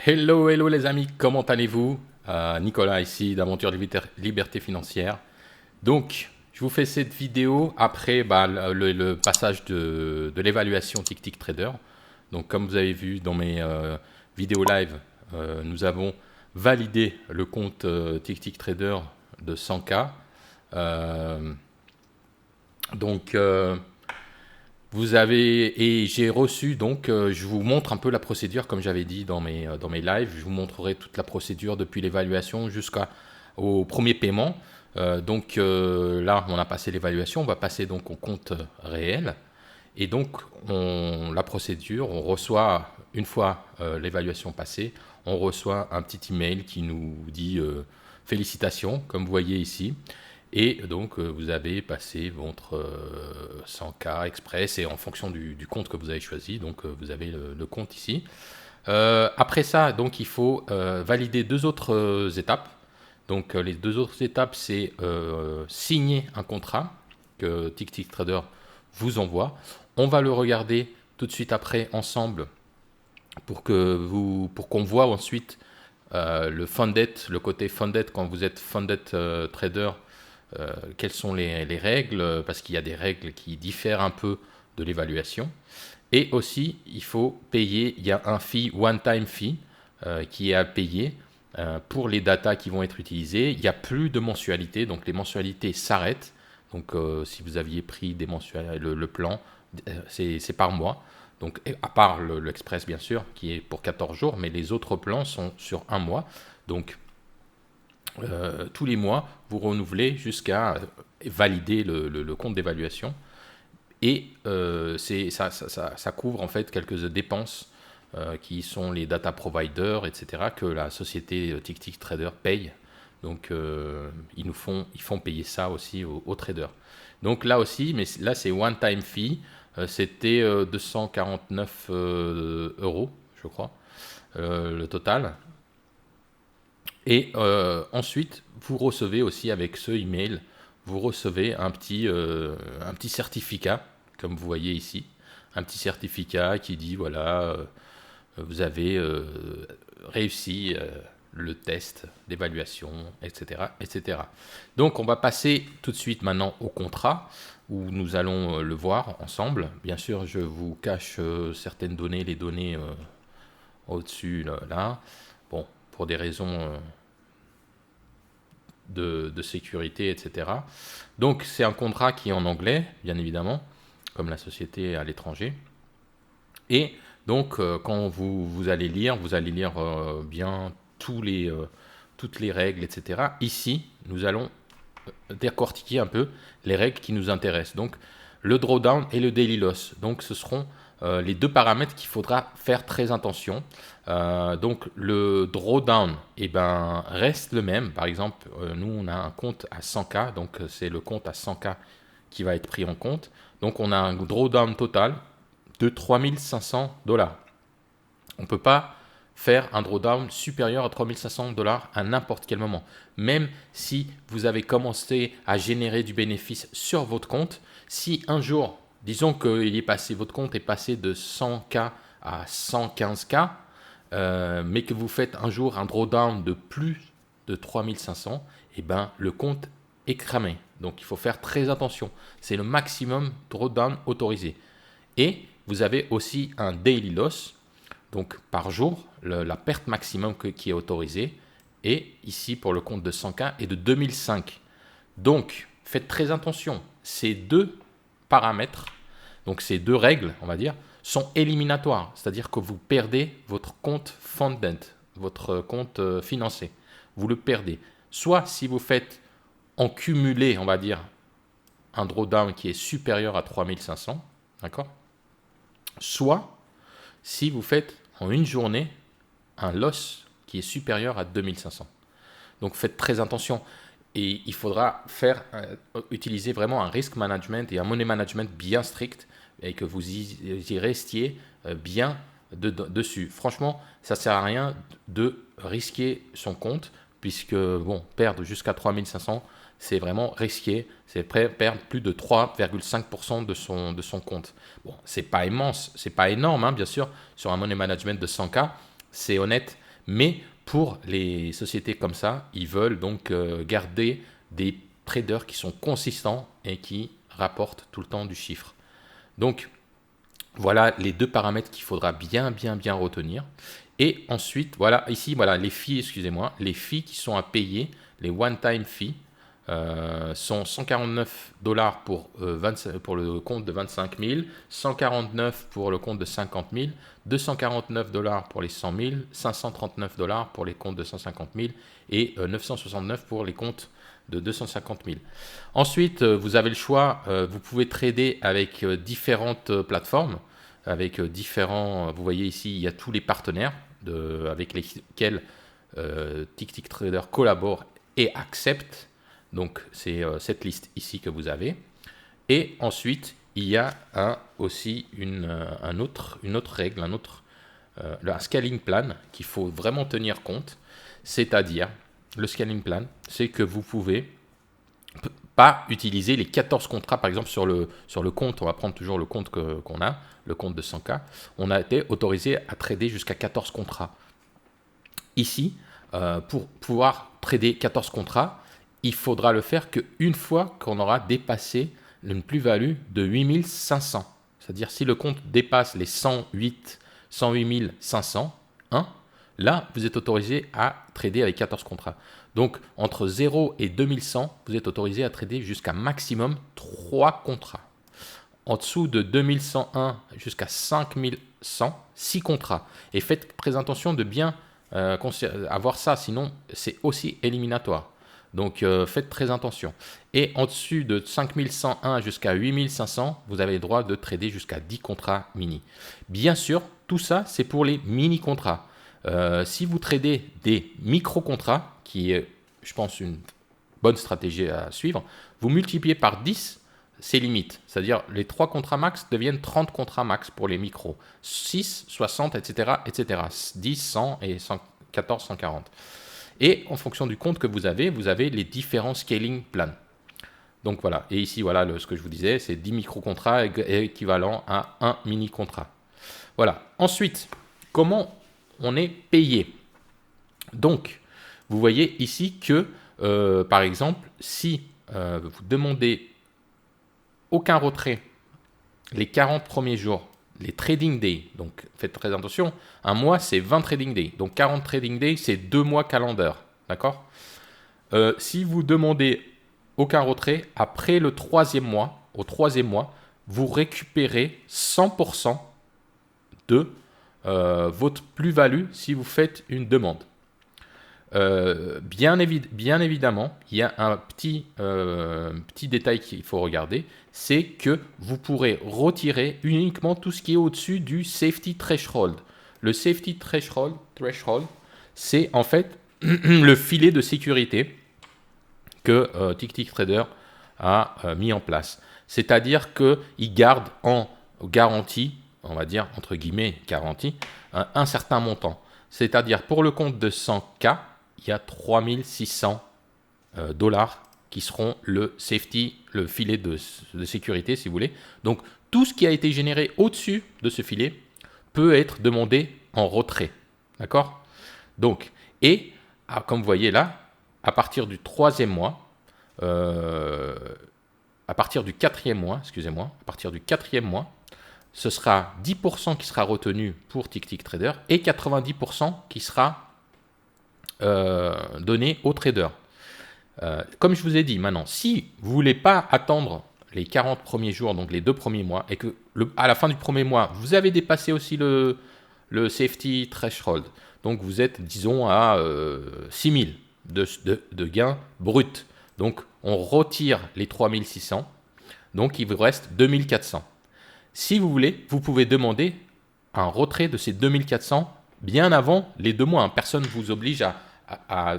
Hello, hello les amis, comment allez-vous? Nicolas ici d'Aventure Liberté Financière. Donc, je vous fais cette vidéo après le passage de l'évaluation TickTick Trader. Donc, comme vous avez vu dans mes vidéos live, nous avons validé le compte TickTick Trader de 100K. Euh, donc, Vous avez et j'ai reçu donc je vous montre un peu la procédure comme j'avais dit dans mes lives. Je vous montrerai toute la procédure depuis l'évaluation jusqu'au premier paiement. Là, on a passé l'évaluation, on va passer donc au compte réel. Et donc la procédure, on reçoit une fois l'évaluation passée, on reçoit un petit email qui nous dit félicitations, comme vous voyez ici. Et donc, vous avez passé votre 100K Express et en fonction du compte que vous avez choisi. Donc, vous avez le compte ici. Après ça, donc, il faut valider deux autres étapes. Donc, les deux autres étapes, c'est signer un contrat que TickTick vous envoie. On va le regarder tout de suite après ensemble pour qu'on voit ensuite le côté funded quand vous êtes funded trader, quelles sont les règles, parce qu'il y a des règles qui diffèrent un peu de l'évaluation. Et aussi, il faut payer, il y a un fee, one-time fee, qui est à payer pour les datas qui vont être utilisées. Il n'y a plus de mensualité, donc les mensualités s'arrêtent. Donc si vous aviez pris le plan, c'est par mois. Donc à part l'Express bien sûr, qui est pour 14 jours, mais les autres plans sont sur un mois. Donc tous les mois, vous renouvelez jusqu'à valider le compte d'évaluation. Et ça couvre en fait quelques dépenses qui sont les data providers, etc., que la société TickTick Trader paye. Donc ils font payer ça aussi aux traders. Donc là aussi, mais là c'est one time fee, c'était 249 euros, je crois, le total. Et ensuite, vous recevez aussi avec ce email, vous recevez un petit certificat, comme vous voyez ici, un petit certificat qui dit voilà, vous avez réussi le test d'évaluation, etc., etc. Donc, on va passer tout de suite maintenant au contrat où nous allons le voir ensemble. Bien sûr, je vous cache certaines données, les données au-dessus là. Bon, pour des raisons de sécurité, etc. Donc c'est un contrat qui est en anglais, bien évidemment, comme la société est à l'étranger. Et donc quand vous allez lire, bien toutes les règles, etc. Ici, nous allons décortiquer un peu les règles qui nous intéressent. Donc le drawdown et le daily loss. Donc ce seront les deux paramètres qu'il faudra faire très attention. Donc le drawdown reste le même. Par exemple, nous on a un compte à 100K, donc c'est le compte à 100K qui va être pris en compte. Donc on a un drawdown total de 3500 dollars. On ne peut pas faire un drawdown supérieur à 3500 dollars à n'importe quel moment. Même si vous avez commencé à générer du bénéfice sur votre compte, si un jour, disons que votre compte est passé de 100K à 115K, mais que vous faites un jour un drawdown de plus de 3500, le compte est cramé. Donc il faut faire très attention. C'est le maximum drawdown autorisé. Et vous avez aussi un daily loss, donc par jour, la perte maximum qui est autorisée. Et ici, pour le compte de 100K, est de 2005. Donc, faites très attention. Ces deux paramètres, donc ces deux règles, on va dire, sont éliminatoires. C'est-à-dire que vous perdez votre compte funded, votre compte financé. Vous le perdez. Soit si vous faites en cumulé, on va dire, un drawdown qui est supérieur à 3500, d'accord? Soit si vous faites en une journée un loss qui est supérieur à 2500. Donc faites très attention. Et il faudra utiliser vraiment un risk management et un money management bien strict et que vous y restiez bien dessus. Franchement, ça ne sert à rien de risquer son compte puisque, bon, perdre jusqu'à 3500, c'est vraiment risqué. C'est perdre plus de 3,5% de son compte. Bon, c'est pas immense, c'est pas énorme, hein, bien sûr, sur un money management de 100K, c'est honnête, Mais pour les sociétés comme ça, ils veulent donc garder des traders qui sont consistants et qui rapportent tout le temps du chiffre. Donc, voilà les deux paramètres qu'il faudra bien retenir. Et ensuite, voilà, ici, voilà, les fees, excusez-moi, les fees qui sont à payer, les one-time fees, sont 149 $ pour le compte de 25 000, 149 pour le compte de 50 000, 249 $ pour les 100 000, 539 $ pour les comptes de 150 000 et 969 pour les comptes de 250 000. Ensuite, vous avez le choix, vous pouvez trader avec différentes plateformes, avec différents, vous voyez ici, il y a tous les partenaires avec lesquels TickTickTrader collabore et accepte. Donc, c'est cette liste ici que vous avez. Et ensuite, il y a aussi une autre règle, un scaling plan qu'il faut vraiment tenir compte. C'est-à-dire, le scaling plan, c'est que vous pouvez pas utiliser les 14 contrats, par exemple sur le compte, on va prendre toujours le compte qu'on a, le compte de 100K, on a été autorisé à trader jusqu'à 14 contrats. Ici, pour pouvoir trader 14 contrats, il faudra le faire qu'une fois qu'on aura dépassé une plus-value de 8500. C'est-à-dire si le compte dépasse les 108 500, là, vous êtes autorisé à trader avec 14 contrats. Donc, entre 0 et 2100, vous êtes autorisé à trader jusqu'à maximum 3 contrats. En dessous de 2101 jusqu'à 5100, 6 contrats. Et faites très attention de bien avoir ça, sinon c'est aussi éliminatoire. Donc, faites très attention. Et en dessus de 5101 jusqu'à 8500, vous avez le droit de trader jusqu'à 10 contrats mini. Bien sûr, tout ça, c'est pour les mini-contrats. Si vous tradez des micro-contrats, qui est, je pense, une bonne stratégie à suivre, vous multipliez par 10 ces limites. C'est-à-dire les 3 contrats max deviennent 30 contrats max pour les micros. 6, 60, etc. 10, 100 et 114, 140. Et en fonction du compte que vous avez les différents scaling plans. Donc voilà, et ici, voilà ce que je vous disais, c'est 10 micro-contrats équivalent à un mini-contrat. Voilà. Ensuite, comment on est payé? Donc, vous voyez ici que, par exemple, si vous demandez aucun retrait les 40 premiers jours, les trading days, donc faites très attention, un mois c'est 20 trading days, donc 40 trading days c'est 2 mois calendar, d'accord? Si vous demandez aucun retrait, après le troisième mois, vous récupérez 100% de votre plus-value si vous faites une demande. Bien évidemment, il y a un petit détail qu'il faut regarder, c'est que vous pourrez retirer uniquement tout ce qui est au-dessus du safety threshold. Le safety threshold, c'est en fait le filet de sécurité que TickTickTrader a mis en place. C'est-à-dire qu'il garde en garantie, on va dire entre guillemets garantie, un certain montant. C'est-à-dire pour le compte de 100K, il y a 3600 $ qui seront le safety, le filet de sécurité si vous voulez. Donc tout ce qui a été généré au-dessus de ce filet peut être demandé en retrait. D'accord? Donc, et comme vous voyez là, à partir du troisième mois, à partir du quatrième mois, ce sera 10% qui sera retenu pour TickTickTrader et 90% qui sera donné au trader. Comme je vous ai dit maintenant, si vous ne voulez pas attendre les 40 premiers jours, donc les 2 premiers mois, et que à la fin du premier mois, vous avez dépassé aussi le safety threshold, donc vous êtes, disons, à 6000 de gains bruts. Donc, on retire les 3600, donc il vous reste 2400. Si vous voulez, vous pouvez demander un retrait de ces 2400 bien avant les 2 mois. Personne ne vous oblige à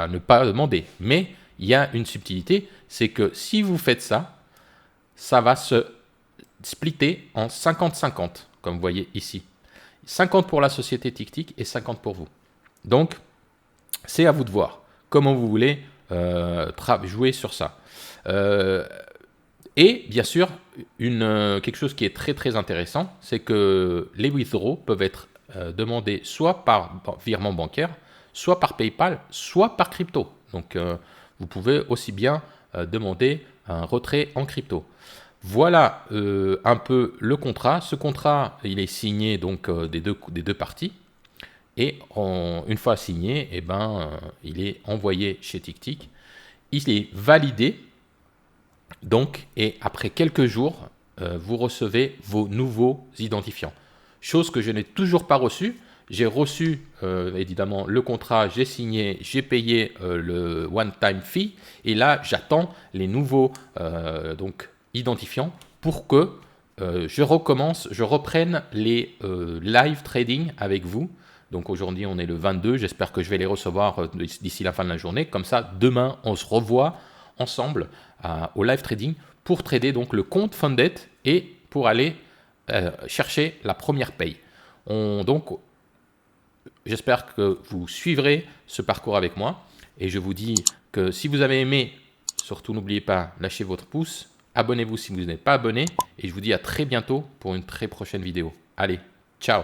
ne pas demander. Mais il y a une subtilité, c'est que si vous faites ça, ça va se splitter en 50-50, comme vous voyez ici. 50 pour la société TickTick et 50 pour vous. Donc, c'est à vous de voir comment vous voulez jouer sur ça. Et bien sûr, quelque chose qui est très très intéressant, c'est que les withdrawals peuvent être demander soit par virement bancaire, soit par PayPal, soit par crypto. Donc, vous pouvez aussi bien demander un retrait en crypto. Voilà un peu le contrat. Ce contrat, il est signé donc des deux parties. Et une fois signé, eh ben, il est envoyé chez TickTick. Il est validé. Donc, et après quelques jours, vous recevez vos nouveaux identifiants. Chose que je n'ai toujours pas reçue. J'ai reçu évidemment le contrat, j'ai signé, j'ai payé le one-time fee. Et là, j'attends les nouveaux donc, identifiants pour que je reprenne les live trading avec vous. Donc aujourd'hui, on est le 22. J'espère que je vais les recevoir d'ici la fin de la journée. Comme ça, demain, on se revoit ensemble au live trading pour trader donc le compte Funded et pour aller chercher la première paye. Donc, j'espère que vous suivrez ce parcours avec moi et je vous dis que si vous avez aimé, surtout n'oubliez pas, lâchez votre pouce, abonnez-vous si vous n'êtes pas abonné et je vous dis à très bientôt pour une très prochaine vidéo. Allez, ciao!